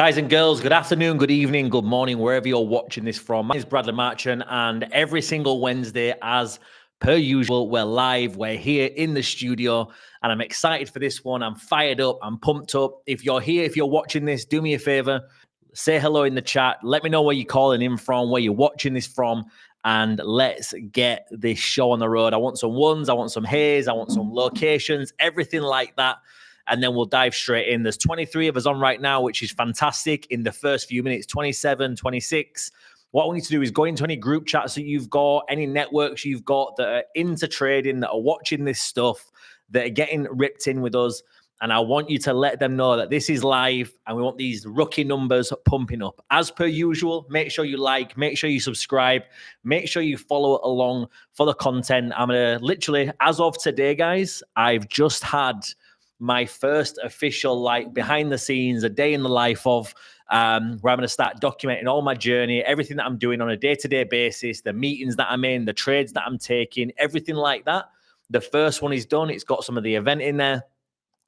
Guys and girls, good afternoon, good evening, good morning, wherever you're watching this from. My name is Bradley Marchant, and every single Wednesday, as per usual, we're live. We're here in the studio, and I'm excited for this one. I'm fired up. I'm pumped up. If you're here, if you're watching this, do me a favor, say hello in the chat. Let me know where you're calling in from, where you're watching this from, and let's get this show on the road. I want some ones, I want some hays, I want some locations, everything like that. And then we'll dive straight in. There's 23 of us on right now, which is fantastic. In the first few minutes, 27, 26. What we need to do is go into any group chats that you've got, any networks you've got that are into trading, that are watching this stuff, that are getting ripped in with us. And I want you to let them know that this is live and we want these rookie numbers pumping up. As per usual, make sure you like, make sure you subscribe, make sure you follow along for the content. I'm going to literally, as of today, guys, I've just had my first official, like, behind the scenes, a day in the life of, where I'm going to start documenting all my journey, everything that I'm doing on a day-to-day basis, the meetings that I'm in, the trades that I'm taking, everything like that. The first one is done. It's got some of the event in there.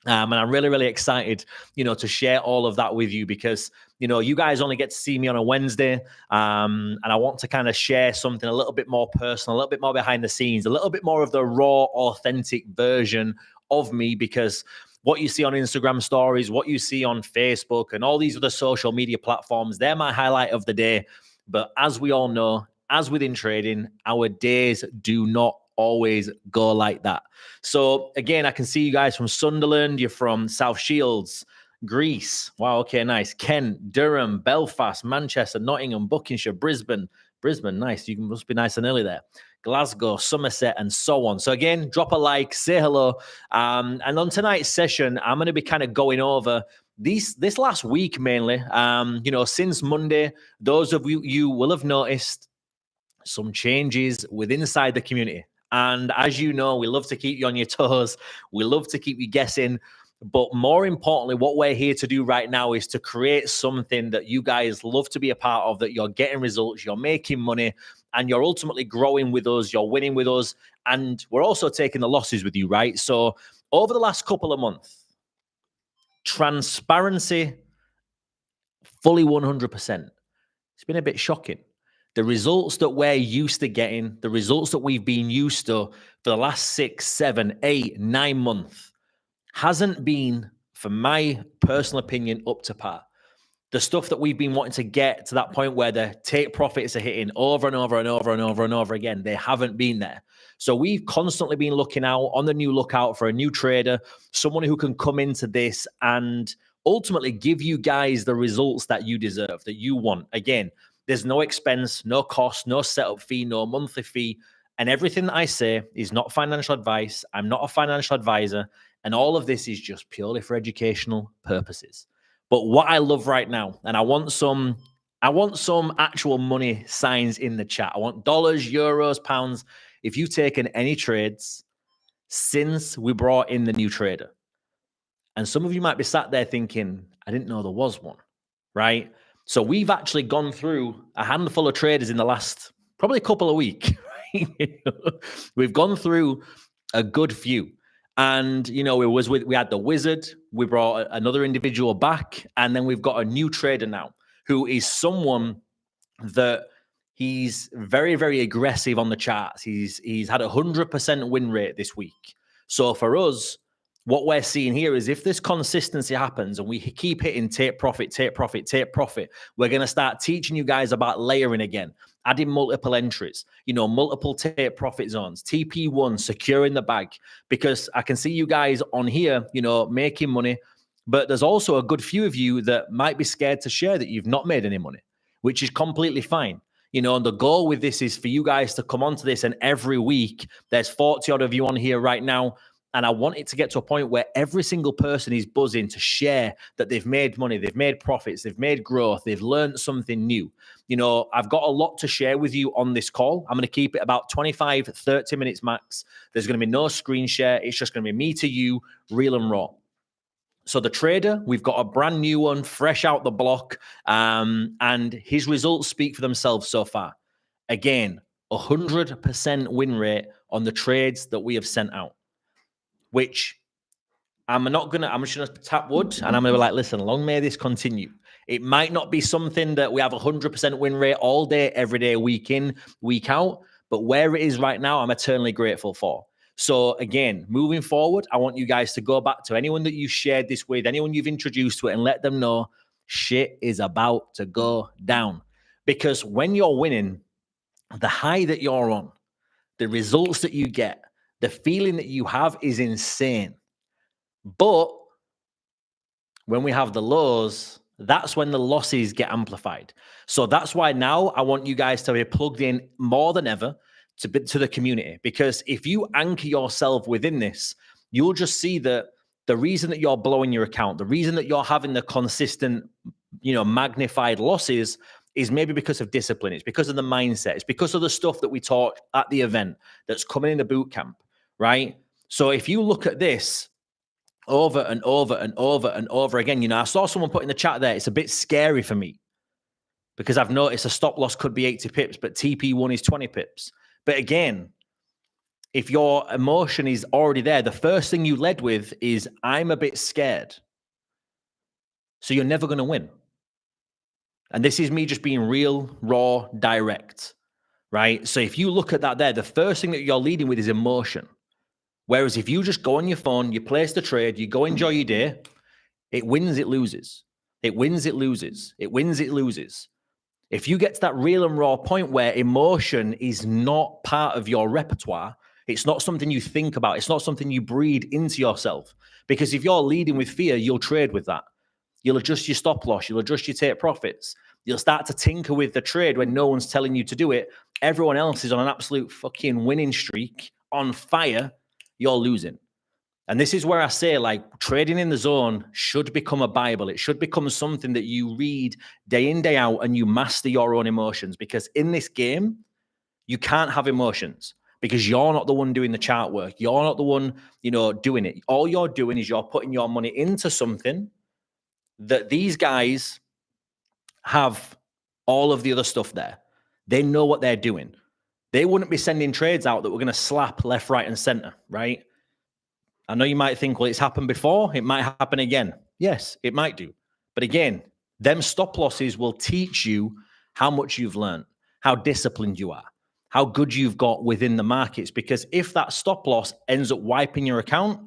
And I'm really, really excited, to share all of that with you because, you guys only get to see me on a Wednesday. And I want to kind of share something a little bit more personal, a little bit more behind the scenes, a little bit more of the raw, authentic version of me, because what you see on Instagram stories, what you see on Facebook and all these other social media platforms, they're my highlight of the day. But as we all know, as within trading, our days do not always go like that. So again, I can see you guys from Sunderland, you're from South Shields, Greece. Wow, okay, nice. Kent, Durham, Belfast, Manchester, Nottingham, Buckinghamshire, Brisbane, nice. You must be nice and early there. Glasgow, Somerset, and so on. So again, drop a like, say hello. And on tonight's session, I'm going to be kind of going over this last week mainly. Since Monday, those of you will have noticed some changes inside the community. And as you know, we love to keep you on your toes. We love to keep you guessing. But more importantly, what we're here to do right now is to create something that you guys love to be a part of, that you're getting results, you're making money, and you're ultimately growing with us, you're winning with us, and we're also taking the losses with you, right? So over the last couple of months, transparency, fully 100%. It's been a bit shocking. The results that we're used to getting, the results that we've been used to for the last 6, 7, 8, 9 months hasn't been, for my personal opinion, up to par. The stuff that we've been wanting to get to that point where the take profits are hitting over and over and over and over and over again, they haven't been there. So we've constantly been looking out, on the new lookout for a new trader, someone who can come into this and ultimately give you guys the results that you deserve, that you want. Again, there's no expense, no cost, no setup fee, no monthly fee. And everything that I say is not financial advice. I'm not a financial advisor. And all of this is just purely for educational purposes. But what I love right now, and I want some actual money signs in the chat. I want dollars, euros, pounds. If you've taken any trades since we brought in the new trader, and some of you might be sat there thinking, I didn't know there was one, right? So we've actually gone through a handful of traders in the last probably a couple of weeks. Right? We've gone through a good few. And, we had the wizard, we brought another individual back, and then we've got a new trader now who is someone that he's very, very aggressive on the charts. He's had 100% win rate this week. So for us, what we're seeing here is if this consistency happens and we keep hitting take profit, we're going to start teaching you guys about layering again, adding multiple entries, multiple take profit zones, TP1, securing the bag, because I can see you guys on here, making money, but there's also a good few of you that might be scared to share that you've not made any money, which is completely fine. And the goal with this is for you guys to come onto this, and every week there's 40 odd of you on here right now. And I want it to get to a point where every single person is buzzing to share that they've made money, they've made profits, they've made growth, they've learned something new. I've got a lot to share with you on this call. I'm going to keep it about 25, 30 minutes max. There's going to be no screen share. It's just going to be me to you, real and raw. So the trader, we've got a brand new one, fresh out the block, and his results speak for themselves so far. Again, 100% win rate on the trades that we have sent out, which I'm just gonna tap wood and I'm gonna be like, listen, long may this continue. It might not be something that we have 100% win rate all day, every day, week in, week out, but where it is right now, I'm eternally grateful for. So again, moving forward, I want you guys to go back to anyone that you shared this with, anyone you've introduced to it, and let them know shit is about to go down. Because when you're winning, the high that you're on, the results that you get, the feeling that you have is insane. But when we have the lows, that's when the losses get amplified. So that's why now I want you guys to be plugged in more than ever to the community. Because if you anchor yourself within this, you'll just see that the reason that you're blowing your account, the reason that you're having the consistent, magnified losses is maybe because of discipline. It's because of the mindset. It's because of the stuff that we taught at the event that's coming in the boot camp, right? So if you look at this over and over and over and over again, I saw someone put in the chat there, it's a bit scary for me because I've noticed a stop loss could be 80 pips, but TP1 is 20 pips. But again, if your emotion is already there, the first thing you led with is, I'm a bit scared. So you're never going to win. And this is me just being real, raw, direct, right? So if you look at that there, the first thing that you're leading with is emotion. Whereas if you just go on your phone, you place the trade, you go enjoy your day, it wins, it loses. It wins, it loses. It wins, it loses. If you get to that real and raw point where emotion is not part of your repertoire, it's not something you think about, it's not something you breed into yourself. Because if you're leading with fear, you'll trade with that. You'll adjust your stop loss, you'll adjust your take profits. You'll start to tinker with the trade when no one's telling you to do it. Everyone else is on an absolute fucking winning streak, on fire. You're losing. And this is where I say, trading in the zone should become a Bible. It should become something that you read day in, day out, and you master your own emotions. Because in this game, you can't have emotions because you're not the one doing the chart work. You're not the one, doing it. All you're doing is you're putting your money into something that these guys have all of the other stuff there. They know what they're doing. They wouldn't be sending trades out that we're going to slap left, right, and center, right? I know you might think, well, it's happened before. It might happen again. Yes, it might do. But again, them stop losses will teach you how much you've learned, how disciplined you are, how good you've got within the markets. Because if that stop loss ends up wiping your account,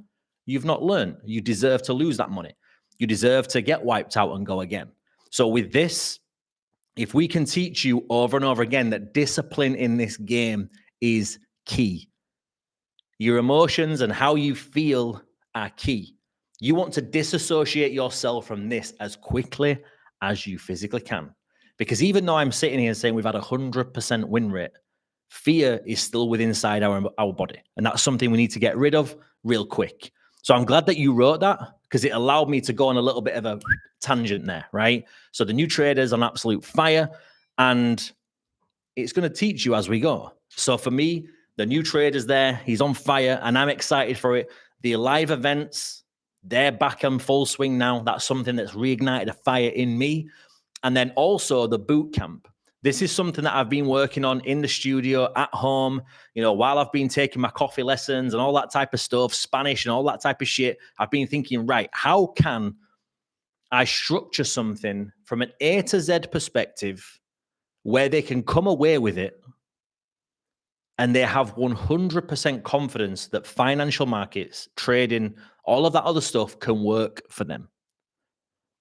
you've not learned. You deserve to lose that money. You deserve to get wiped out and go again. So with this, if we can teach you over and over again that discipline in this game is key. Your emotions and how you feel are key. You want to disassociate yourself from this as quickly as you physically can. Because even though I'm sitting here saying we've had 100% win rate, fear is still within inside our body. And that's something we need to get rid of real quick. So I'm glad that you wrote that because it allowed me to go on a little bit of a tangent there, right? So the new trader's on absolute fire and it's going to teach you as we go. So for me, the new trader's there, he's on fire and I'm excited for it. The live events, they're back in full swing now. That's something that's reignited a fire in me. And then also the boot camp. This is something that I've been working on in the studio, at home, while I've been taking my coffee lessons and all that type of stuff, Spanish and all that type of shit. I've been thinking, right, how can I structure something from an A to Z perspective where they can come away with it and they have 100% confidence that financial markets, trading, all of that other stuff can work for them.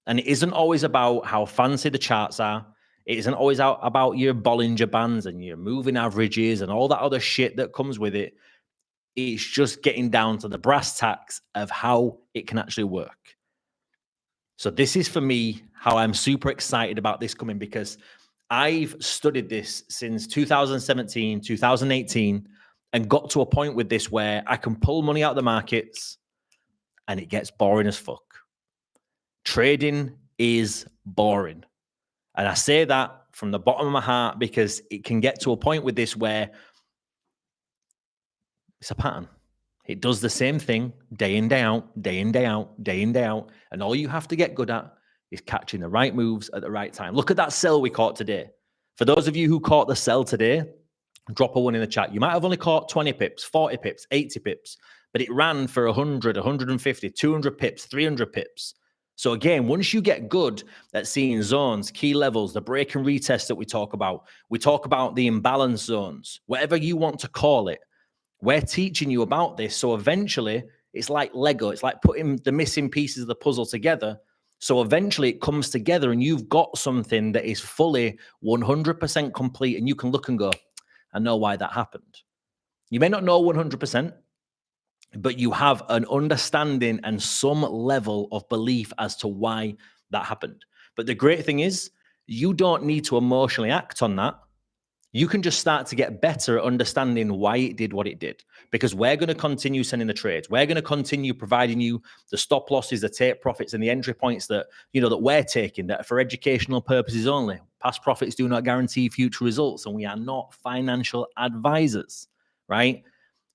And it isn't always about how fancy the charts are. It isn't always about your Bollinger Bands and your moving averages and all that other shit that comes with it. It's just getting down to the brass tacks of how it can actually work. So this is for me how I'm super excited about this coming because I've studied this since 2017, 2018, and got to a point with this where I can pull money out of the markets and it gets boring as fuck. Trading is boring. And I say that from the bottom of my heart because it can get to a point with this where it's a pattern. It does the same thing day in, day out, day in, day out, day in, day out. And all you have to get good at is catching the right moves at the right time. Look at that sell we caught today. For those of you who caught the sell today, drop a one in the chat. You might have only caught 20 pips, 40 pips, 80 pips. but it ran for 100, 150, 200 pips, 300 pips. So again, once you get good at seeing zones, key levels, the break and retest that we talk about the imbalance zones, whatever you want to call it, we're teaching you about this. So eventually it's like Lego. It's like putting the missing pieces of the puzzle together. So eventually it comes together and you've got something that is fully 100% complete, and you can look and go, I know why that happened. You may not know 100%, but you have an understanding and some level of belief as to why that happened. But the great thing is, you don't need to emotionally act on that. You can just start to get better at understanding why it did what it did, because we're going to continue sending the trades. We're going to continue providing you the stop losses, the take profits, and the entry points that, that we're taking, that are for educational purposes only. Past profits do not guarantee future results, and we are not financial advisors, right?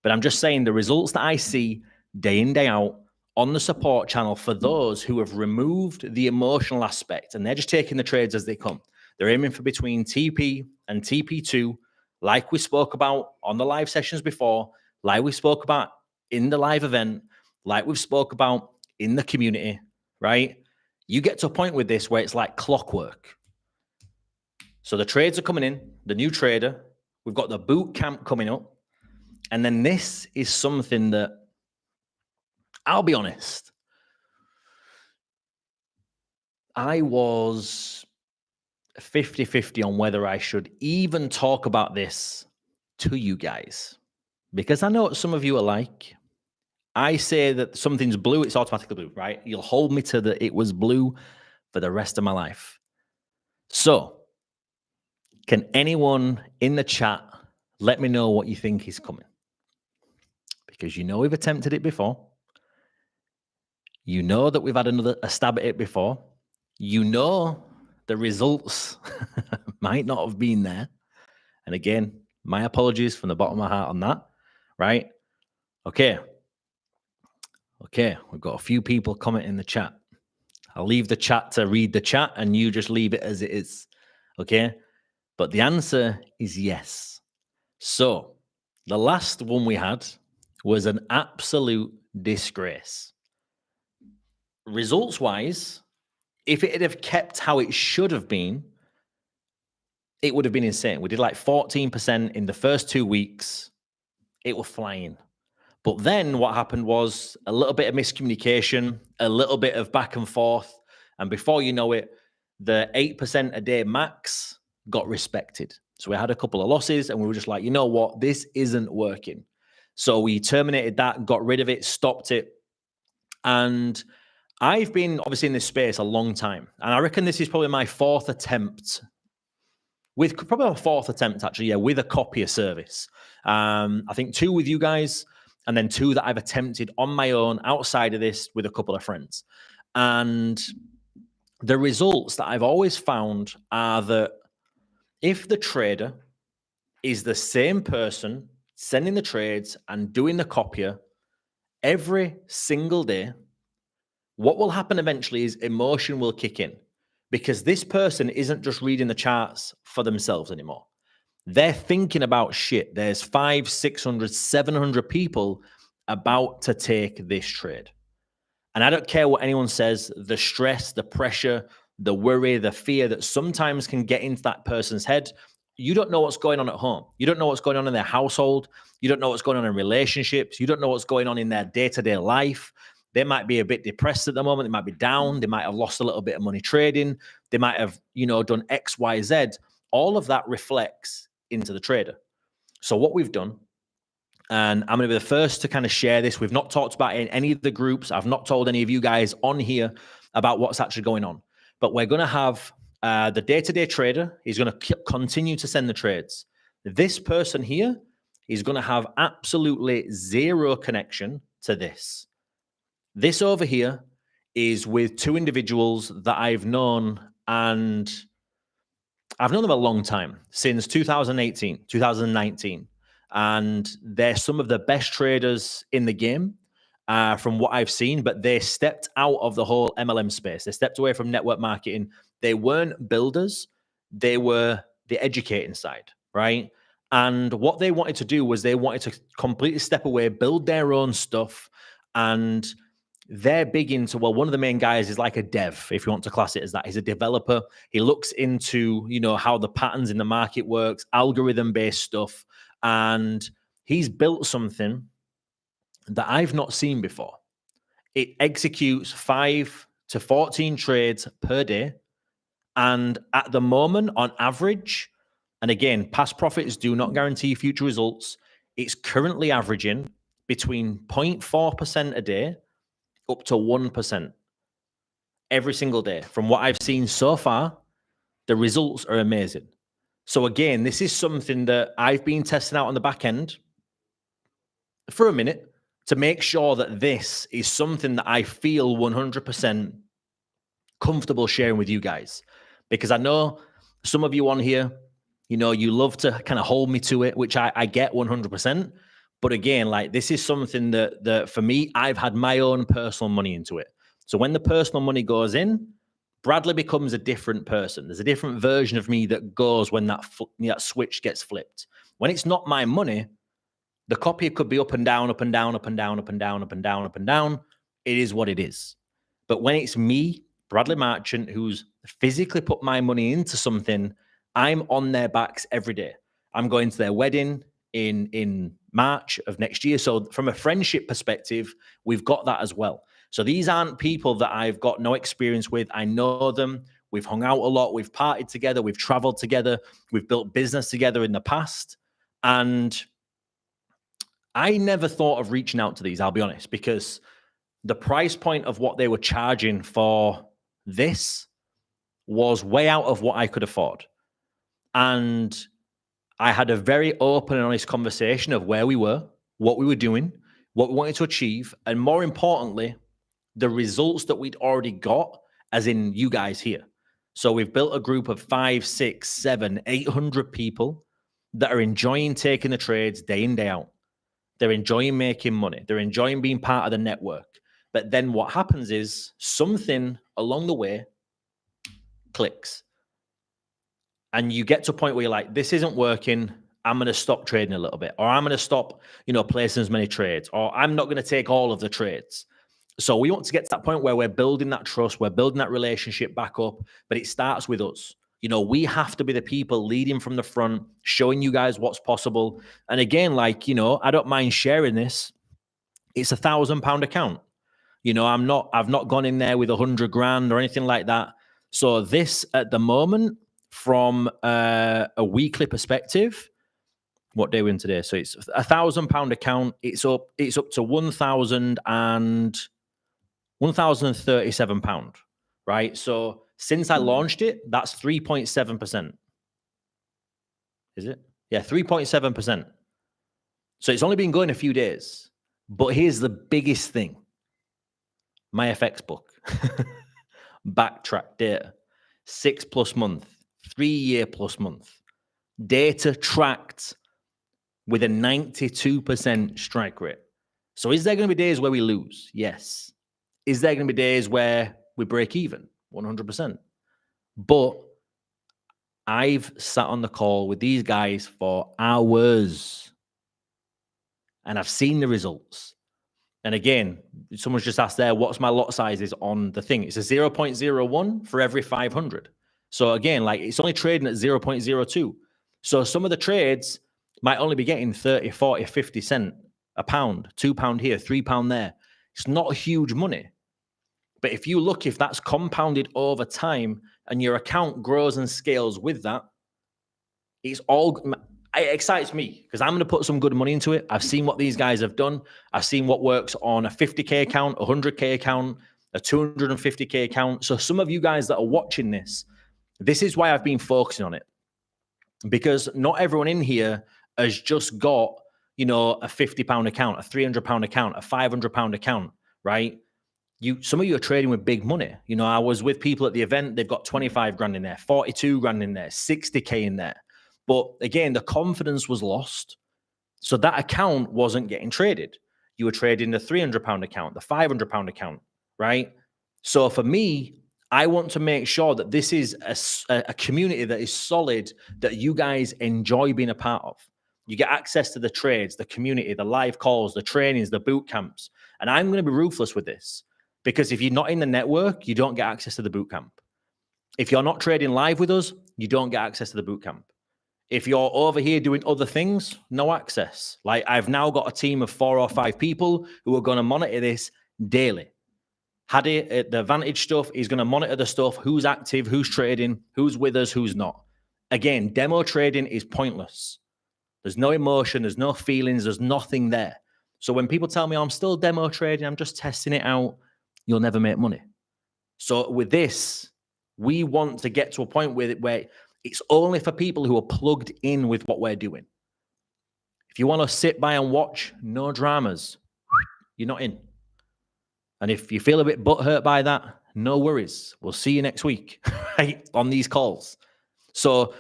But I'm just saying the results that I see day in, day out on the support channel for those who have removed the emotional aspect and they're just taking the trades as they come. They're aiming for between TP and TP2, like we spoke about on the live sessions before, like we spoke about in the live event, like we've spoke about in the community, right? You get to a point with this where it's like clockwork. So the trades are coming in, the new trader, we've got the boot camp coming up. And then this is something that, I'll be honest, I was 50-50 on whether I should even talk about this to you guys. Because I know what some of you are like. I say that something's blue, it's automatically blue, right? You'll hold me to that it was blue for the rest of my life. So, can anyone in the chat let me know what you think is coming? Because we've attempted it before. You know that we've had a stab at it before. You know the results might not have been there. And again, my apologies from the bottom of my heart on that, right? Okay, we've got a few people commenting in the chat. I'll leave the chat to read the chat and you just leave it as it is, okay? But the answer is yes. So the last one we had was an absolute disgrace. Results-wise, if it had have kept how it should have been, it would have been insane. We did like 14% in the first 2 weeks. It was flying. But then what happened was a little bit of miscommunication, a little bit of back and forth. And before you know it, the 8% a day max got respected. So we had a couple of losses and we were just like, you know what? This isn't working. So we terminated that, got rid of it, stopped it. And I've been obviously in this space a long time. And I reckon this is probably my fourth attempt with a copier service. I think 2 with you guys, and then 2 that I've attempted on my own outside of this with a couple of friends. And the results that I've always found are that if the trader is the same person sending the trades and doing the copier every single day, what will happen eventually is emotion will kick in, because this person isn't just reading the charts for themselves anymore. They're thinking about shit. There's 500, 600, 700 people about to take this trade. And I don't care what anyone says, the stress, the pressure, the worry, the fear that sometimes can get into that person's head. You don't know what's going on at home. You don't know what's going on in their household. You don't know what's going on in relationships. You don't know what's going on in their day-to-day life. They might be a bit depressed at the moment. They might be down. They might have lost a little bit of money trading. They might have, done X, Y, Z. All of that reflects into the trader. So what we've done, and I'm going to be the first to kind of share this. We've not talked about it in any of the groups. I've not told any of you guys on here about what's actually going on. But we're going to have the day-to-day trader. He's going to continue to send the trades. This person here is going to have absolutely zero connection to this. This over here is with 2 individuals that I've known, and I've known them a long time, since 2018, 2019. And they're some of the best traders in the game from what I've seen, but they stepped out of the whole MLM space. They stepped away from network marketing. They weren't builders. They were the educating side, right? And what they wanted to do was they wanted to completely step away, build their own stuff. And they're big into, well, one of the main guys is like a dev, if you want to class it as that. He's a developer. He looks into, how the patterns in the market works, algorithm-based stuff. And he's built something that I've not seen before. It executes 5 to 14 trades per day. And at the moment, on average, and again, past profits do not guarantee future results, it's currently averaging between 0.4% a day up to 1% every single day. From what I've seen so far, the results are amazing. So again, this is something that I've been testing out on the back end for a minute to make sure that this is something that I feel 100% comfortable sharing with you guys. Because I know some of you on here, you love to kind of hold me to it, which I get 100%. But again, like, this is something that for me, I've had my own personal money into it. So when the personal money goes in, Bradley becomes a different person. There's a different version of me that goes when that switch gets flipped. When it's not my money, the copier could be up and down, up and down, up and down, up and down, up and down, up and down. It is what it is. But when it's me, Bradley Marchant, who's physically put my money into something, I'm on their backs every day. I'm going to their wedding in March of next year. So from a friendship perspective, we've got that as well. So these aren't people that I've got no experience with. I know them. We've hung out a lot. We've partied together. We've traveled together. We've built business together in the past. And I never thought of reaching out to these, I'll be honest, because the price point of what they were charging for this was way out of what I could afford. And I had a very open and honest conversation of where we were, what we were doing, what we wanted to achieve, and more importantly, the results that we'd already got, as in you guys here. So we've built a group of 5, 6, 7, 800 people that are enjoying taking the trades day in, day out. They're enjoying making money. They're enjoying being part of the network. But then what happens is something along the way clicks. And you get to a point where you're like, this isn't working. I'm going to stop trading a little bit. Or I'm going to stop, placing as many trades. Or I'm not going to take all of the trades. So we want to get to that point where we're building that trust. We're building that relationship back up. But it starts with us. We have to be the people leading from the front, showing you guys what's possible. And again, I don't mind sharing this. It's £1,000 account. I've not gone in there with 100 grand or anything like that. So this at the moment, from a weekly perspective, what day are we in today? So it's £1,000 account. It's up to £1,037, right? So since I launched it, that's 3.7%. Is it? Yeah, 3.7%. So it's only been going a few days. But here's the biggest thing. My FX book. Backtrack data. 6+ month. 3-year plus month. Data tracked with a 92% strike rate. So is there going to be days where we lose? Yes. Is there going to be days where we break even? 100%. But I've sat on the call with these guys for hours and I've seen the results. And again, someone's just asked there, what's my lot sizes on the thing? It's a 0.01 for every 500. So again, it's only trading at 0.02. So some of the trades might only be getting 30, 40, 50 cent a pound, £2 here, £3 there. It's not huge money. But if you look, if that's compounded over time and your account grows and scales with that, it excites me because I'm going to put some good money into it. I've seen what these guys have done. I've seen what works on a 50K account, a 100K account, a 250K account. So some of you guys that are watching this is why I've been focusing on it, because not everyone in here has just got, a £50 account, a £300 account, a £500 account, right? Some of you are trading with big money. I was with people at the event. They've got 25 grand in there, 42 grand in there, 60K in there. But again, the confidence was lost. So that account wasn't getting traded. You were trading the £300 account, the £500 account, right? So for me, I want to make sure that this is a community that is solid, that you guys enjoy being a part of. You get access to the trades, the community, the live calls, the trainings, the boot camps. And I'm going to be ruthless with this because if you're not in the network, you don't get access to the boot camp. If you're not trading live with us, you don't get access to the boot camp. If you're over here doing other things, no access. Like I've now got a team of 4 or 5 people who are going to monitor this daily. Hadi, the Vantage stuff, is going to monitor the stuff, who's active, who's trading, who's with us, who's not. Again, demo trading is pointless. There's no emotion, there's no feelings, there's nothing there. So when people tell me I'm still demo trading, I'm just testing it out, you'll never make money. So with this, we want to get to a point where it's only for people who are plugged in with what we're doing. If you want to sit by and watch, no dramas, you're not in. And if you feel a bit butthurt by that, no worries. We'll see you next week, right, on these calls. So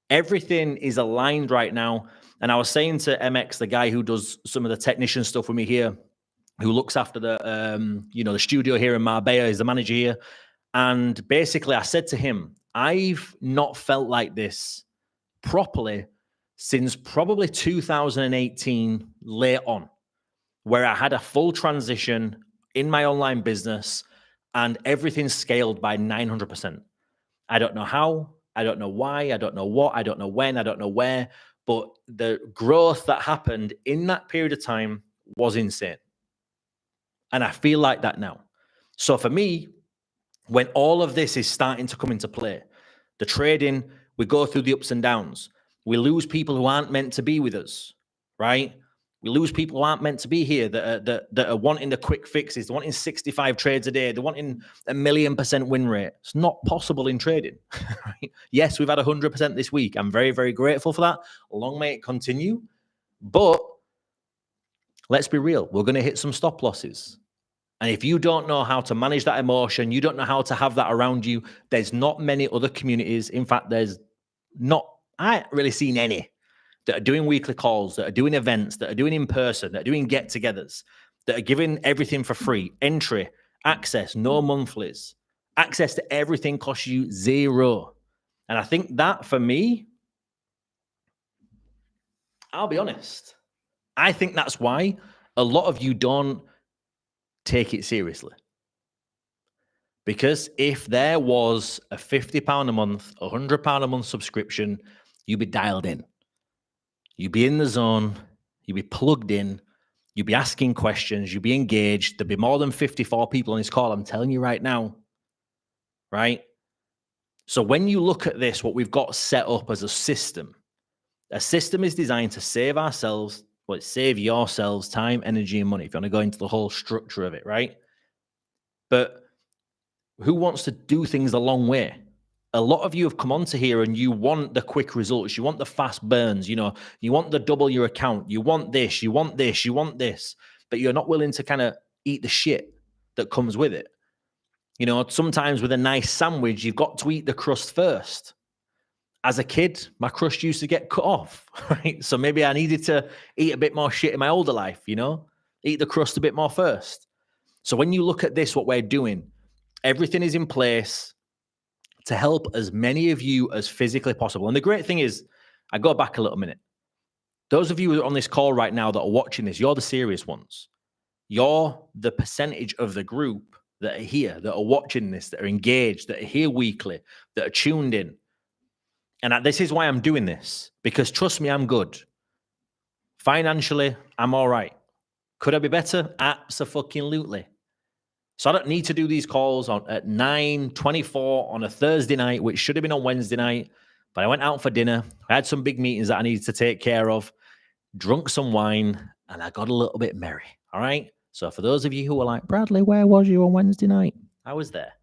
everything is aligned right now. And I was saying to MX, the guy who does some of the technician stuff with me here, who looks after the the studio here in Marbella, is the manager here. And basically I said to him, I've not felt like this properly since probably 2018 late on, where I had a full transition in my online business and everything scaled by 900%. I don't know how, I don't know why, I don't know what, I don't know when, I don't know where, but the growth that happened in that period of time was insane. And I feel like that now. So for me, when all of this is starting to come into play, the trading, we go through the ups and downs. We lose people who aren't meant to be with us, right? We lose people who aren't meant to be here that are wanting the quick fixes. They're wanting 65 trades a day. They're wanting 1,000,000% win rate. It's not possible in trading. Right? Yes, we've had 100% this week. I'm very, very grateful for that. Long may it continue. But let's be real. We're going to hit some stop losses. And if you don't know how to manage that emotion, you don't know how to have that around you, there's not many other communities. In fact, I ain't really seen any that are doing weekly calls, that are doing events, that are doing in person, that are doing get-togethers, that are giving everything for free, entry, access, no monthlies, access to everything costs you $0. And I think that for me, I'll be honest, I think that's why a lot of you don't take it seriously. Because if there was a £50 a month, £100 a month subscription, you'd be dialed in. You'd be in the zone. You'd be plugged in. You'd be asking questions. You'd be engaged. There'd be more than 54 people on this call. I'm telling you right now. Right? So when you look at this, what we've got set up as a system is designed to save ourselves, save yourselves time, energy, and money, if you want to go into the whole structure of it, right? But who wants to do things the long way? A lot of you have come onto here and you want the quick results. You want the fast burns. You want to double your account. You want this, you want this, you want this, but you're not willing to kind of eat the shit that comes with it. Sometimes with a nice sandwich, you've got to eat the crust first. As a kid, my crust used to get cut off, right? So maybe I needed to eat a bit more shit in my older life, eat the crust a bit more first. So when you look at this, what we're doing, everything is in place to help as many of you as physically possible. And the great thing is, I go back a little minute. Those of you who are on this call right now that are watching this, you're the serious ones. You're the percentage of the group that are here, that are watching this, that are engaged, that are here weekly, that are tuned in. And this is why I'm doing this, because trust me, I'm good. Financially, I'm all right. Could I be better? Absolutely. So I don't need to do these calls at 9:24 on a Thursday night, which should have been on Wednesday night. But I went out for dinner. I had some big meetings that I needed to take care of, drunk some wine, and I got a little bit merry. All right. So for those of you who are like, Bradley, where was you on Wednesday night? I was there.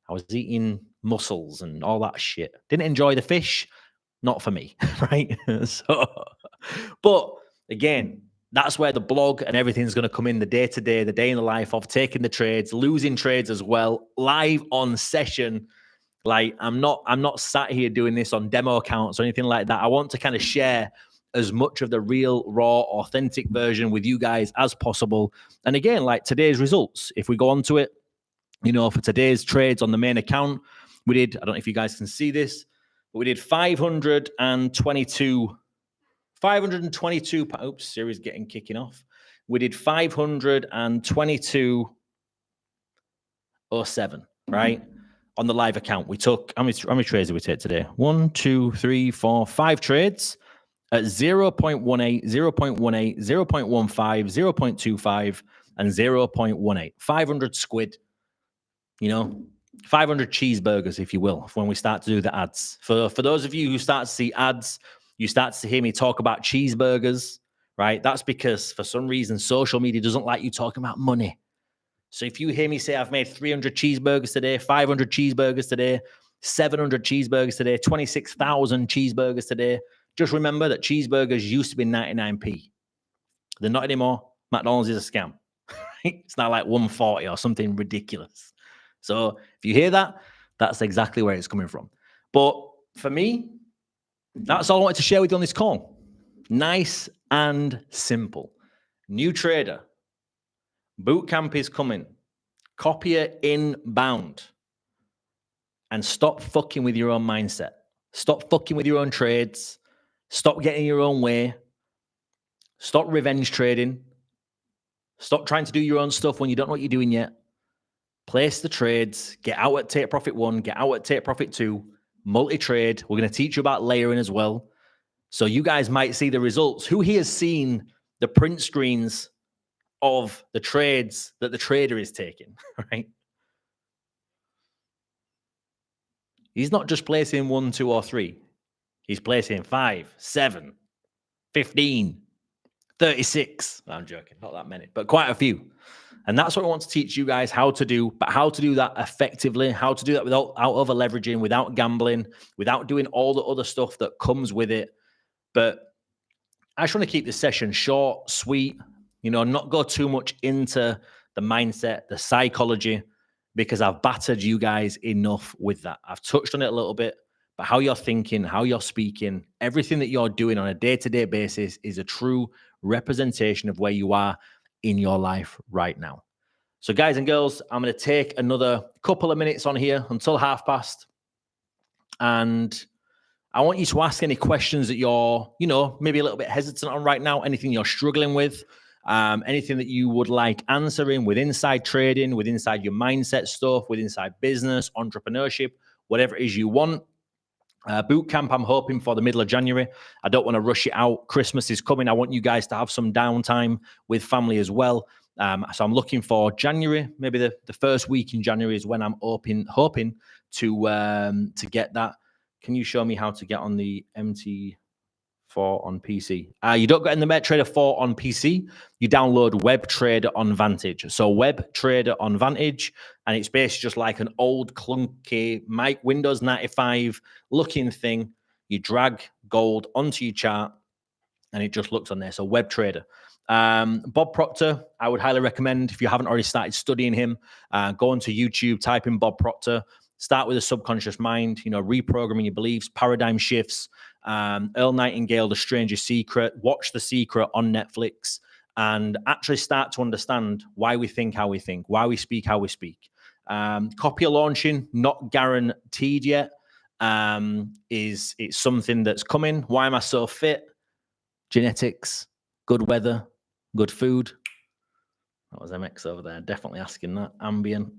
I was eating mussels and all that shit. Didn't enjoy the fish. Not for me. Right. But again, that's where the blog and everything's going to come in, the day-to-day, the day in the life of taking the trades, losing trades as well, live on session. Like I'm not sat here doing this on demo accounts or anything like that. I want to kind of share as much of the real, raw, authentic version with you guys as possible. And again, like today's results, if we go on to it, for today's trades on the main account, we did, I don't know if you guys can see this, but we did 522 522. Oops, Siri's kicking off. We did 522.07, right? On the live account. We took, how many trades did we take today? 1, 2, 3, 4, 5 trades at 0.18, 0.18, 0.15, 0.25, and 0.18. 500 squid, 500 cheeseburgers, if you will, when we start to do the ads. For those of you who start to see ads, you start to hear me talk about cheeseburgers, right? That's because for some reason, social media doesn't like you talking about money. So if you hear me say I've made 300 cheeseburgers today, 500 cheeseburgers today, 700 cheeseburgers today, 26,000 cheeseburgers today, just remember that cheeseburgers used to be 99p. They're not anymore. McDonald's is a scam. It's not like 140 or something ridiculous. So if you hear that, that's exactly where it's coming from. But for me, that's all I wanted to share with you on this call. Nice and simple. New trader. Boot camp is coming. Copier inbound. And stop fucking with your own mindset. Stop fucking with your own trades. Stop getting your own way. Stop revenge trading. Stop trying to do your own stuff when you don't know what you're doing yet. Place the trades. Get out at take profit 1. Get out at take profit 2. Multi-trade. We're going to teach you about layering as well. So you guys might see the results. Who here has seen the print screens of the trades that the trader is taking, right? He's not just placing 1, 2, or 3. He's placing 5, 7, 15, 36. I'm joking, not that many, but quite a few. And that's what I want to teach you guys how to do, but how to do that effectively, how to do that without over leveraging, without gambling, without doing all the other stuff that comes with it. But I just want to keep this session short, sweet, not go too much into the mindset, the psychology, because I've battered you guys enough with that. I've touched on it a little bit, but how you're thinking, how you're speaking, everything that you're doing on a day-to-day basis is a true representation of where you are in your life right now. So guys and girls, I'm going to take another couple of minutes on here until past. And I want you to ask any questions that you're, maybe a little bit hesitant on right now, anything you're struggling with, anything that you would like answering with inside trading, with inside your mindset stuff, with inside business, entrepreneurship, whatever it is you want. Boot camp, I'm hoping for the middle of January. I don't want to rush it out. Christmas is coming. I want you guys to have some downtime with family as well. So I'm looking for January, maybe the first week in January is when I'm hoping to get that. Can you show me how to get on the MT4 on PC? You don't get in the MetaTrader 4 on PC. You download WebTrader on Vantage. So WebTrader on Vantage, and it's basically just like an old clunky Windows 95 looking thing. You drag gold onto your chart, and it just looks on there. So WebTrader. Bob Proctor, I would highly recommend, if you haven't already started studying him, go onto YouTube, type in Bob Proctor. Start with a subconscious mind, reprogramming your beliefs, paradigm shifts. Earl Nightingale, The Strangest Secret. Watch The Secret on Netflix and actually start to understand why we think how we think, why we speak how we speak. Copier launching, not guaranteed yet. It's something that's coming. Why am I so fit? Genetics, good weather, good food. That was MX over there. Definitely asking that. Ambient.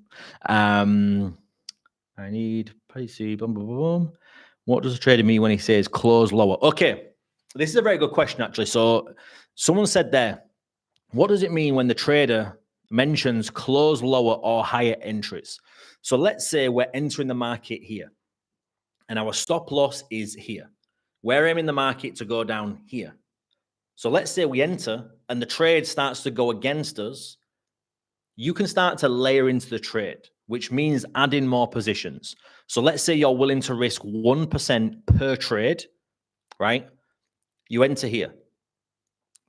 I need PC. Boom, boom, boom. What does a trader mean when he says close lower? Okay, this is a very good question, actually. So someone said there, what does it mean when the trader mentions close lower or higher entries? So let's say we're entering the market here and our stop loss is here. We're aiming the market to go down here. So let's say we enter and the trade starts to go against us. You can start to layer into the trade, which means adding more positions. So let's say you're willing to risk 1% per trade, right? You enter here.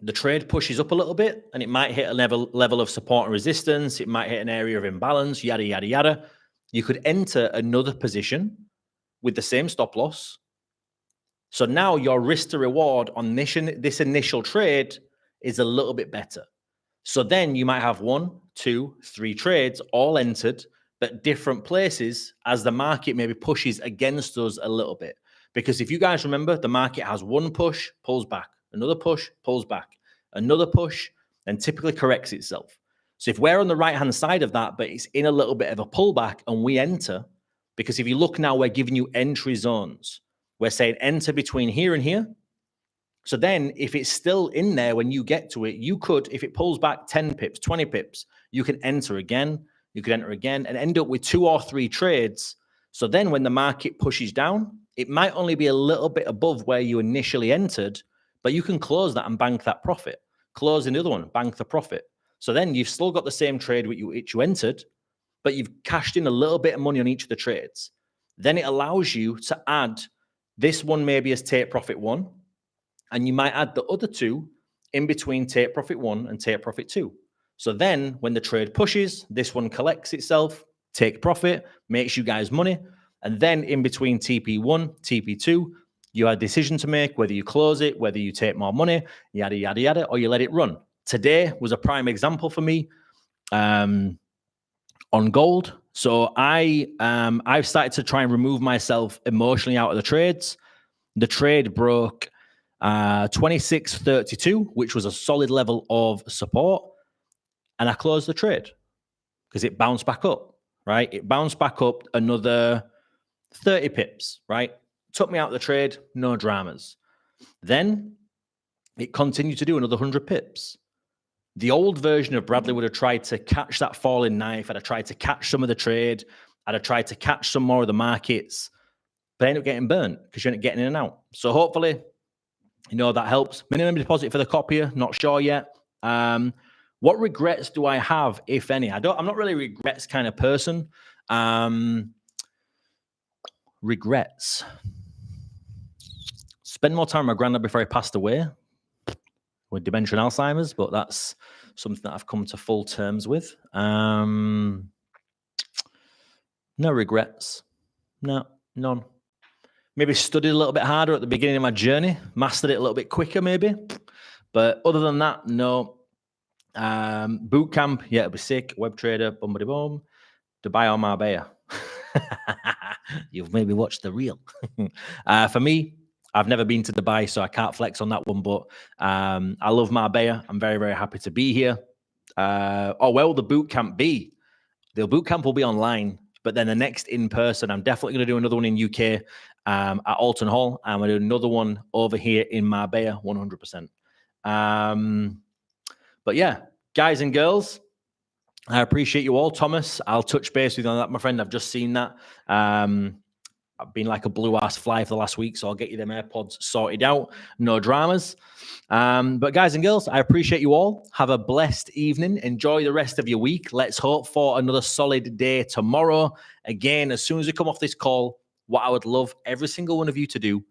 The trade pushes up a little bit and it might hit a level of support and resistance. It might hit an area of imbalance, yada, yada, yada. You could enter another position with the same stop loss. So now your risk to reward on this initial trade is a little bit better. So then you might have 1, 2, 3 trades all entered, but different places as the market maybe pushes against us a little bit. Because if you guys remember, the market has one push, pulls back, another push, pulls back, another push, and typically corrects itself. So if we're on the right-hand side of that, but it's in a little bit of a pullback and we enter, because if you look now, we're giving you entry zones. We're saying enter between here and here. So then if it's still in there when you get to it, you could, if it pulls back 10 pips, 20 pips, you can enter again, you could enter again and end up with 2 or 3 trades. So then when the market pushes down, it might only be a little bit above where you initially entered, but you can close that and bank that profit. Close another one, bank the profit. So then you've still got the same trade which you entered, but you've cashed in a little bit of money on each of the trades. Then it allows you to add this one maybe as take profit 1, and you might add the other 2 in between take profit 1 and take profit 2. So then when the trade pushes, this one collects itself, take profit, makes you guys money. And then in between TP1, TP2, you have a decision to make, whether you close it, whether you take more money, yada, yada, yada, or you let it run. Today was a prime example for me on gold. So I've started to try and remove myself emotionally out of the trades. The trade broke 26.32, which was a solid level of support. And I closed the trade because it bounced back up, right? It bounced back up another 30 pips, right? Took me out of the trade, no dramas. Then it continued to do another 100 pips. The old version of Bradley would have tried to catch that falling knife. I'd have tried to catch some of the trade. I'd have tried to catch some more of the markets, but I ended up getting burnt because you end up getting in and out. So hopefully, that helps. Minimum deposit for the copier, not sure yet. What regrets do I have, if any? I'm not really a regrets kind of person. Regrets. Spend more time with my granddad before he passed away with dementia and Alzheimer's, but that's something that I've come to full terms with. No regrets. No, none. Maybe studied a little bit harder at the beginning of my journey, mastered it a little bit quicker maybe. But other than that, no. Boot camp, yeah, it'll be sick. Web trader, boom, boom. Dubai or Marbella. You've maybe watched the reel. For me, I've never been to Dubai, so I can't flex on that one. But I love Marbella. I'm very, very happy to be here. Where will the boot camp be? The boot camp will be online, but then the next in person, I'm definitely going to do another one in UK at Alton Hall. I'm going to do another one over here in Marbella, 100%. But yeah, guys and girls, I appreciate you all. Thomas, I'll touch base with you on that, my friend. I've just seen that. I've been like a blue-ass fly for the last week, so I'll get you them AirPods sorted out. No dramas. But guys and girls, I appreciate you all. Have a blessed evening. Enjoy the rest of your week. Let's hope for another solid day tomorrow. Again, as soon as we come off this call, what I would love every single one of you to do,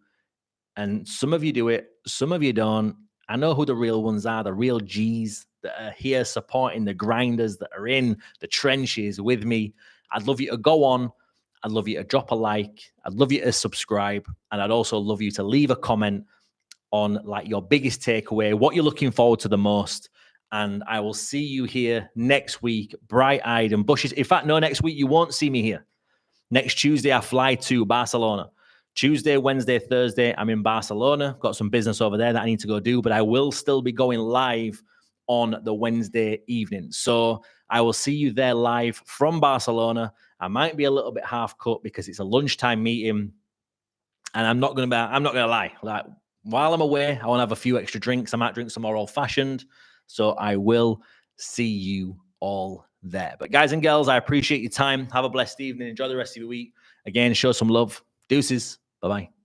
and some of you do it, some of you don't. I know who the real ones are, the real G's that are here supporting the grinders that are in the trenches with me. I'd love you to go on. I'd love you to drop a like. I'd love you to subscribe. And I'd also love you to leave a comment on like your biggest takeaway, what you're looking forward to the most. And I will see you here next week, bright-eyed and bushy. In fact, no, next week you won't see me here. Next Tuesday, I fly to Barcelona. Tuesday, Wednesday, Thursday, I'm in Barcelona. Got some business over there that I need to go do, but I will still be going live on the Wednesday evening. So I will see you there live from Barcelona. I might be a little bit half cut because it's a lunchtime meeting, and I'm not gonna lie. Like while I'm away, I want to have a few extra drinks. I might drink some more old-fashioned. So I will see you all there. But guys and girls, I appreciate your time. Have a blessed evening. Enjoy the rest of your week. Again, show some love. Deuces. Bye-bye.